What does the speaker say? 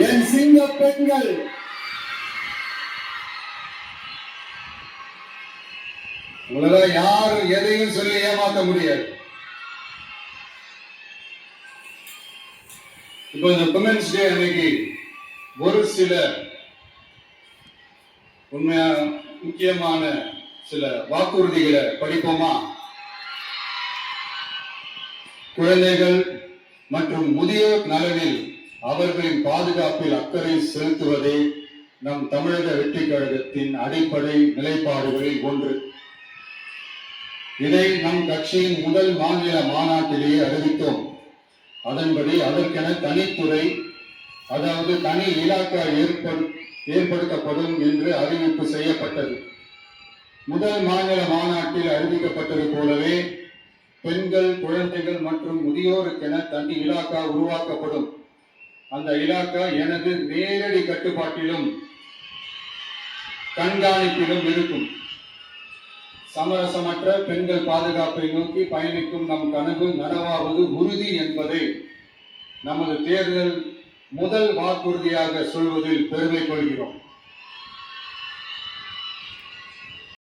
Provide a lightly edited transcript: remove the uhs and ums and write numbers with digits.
என் சிங்க பெண்கள் உங்களால யாரும் எதையும் சொல்லி ஏமாற்ற முடியாது. இப்போ இந்த விமென்ஸ் டே அன்னைக்கு ஒரு சில உண்மையா முக்கியமான சில வாக்குறுதிகளை படிப்போமா? குழந்தைகள் மற்றும் முதியோர் நலனில் அவர்களின் பாதுகாப்பில் அக்கறை செலுத்துவதே நம் தமிழக வெற்றி கழகத்தின் அடிப்படை நிலைப்பாடுகளில் ஒன்று. இதை நம் கட்சியின் முதல் மாநில மாநாட்டிலேயே அறிவித்தோம். அதன்படி அதற்கென தனித்துறை, அதாவது தனி இலாக்கா ஏற்படுத்தப்படும் என்று அறிவிப்பு செய்யப்பட்டது. முதல் மாநில மாநாட்டில் அறிவிக்கப்பட்டது போலவே பெண்கள், குழந்தைகள் மற்றும் முதியோருக்கென தனி இலாக்கா உருவாக்கப்படும். அந்த இலாக்கா எனது நேரடி கட்டுப்பாட்டிலும் கண்காணிப்பிலும் இருக்கும். சமரசமற்ற பெண்கள் பாதுகாப்பை நோக்கி பயணிக்கும் நம் கனவு நனவாவது உறுதி என்பதை நமது தேர்தல் முதல் வாக்குறுதியாக சொல்வதில் பெருமை கொள்கிறோம்.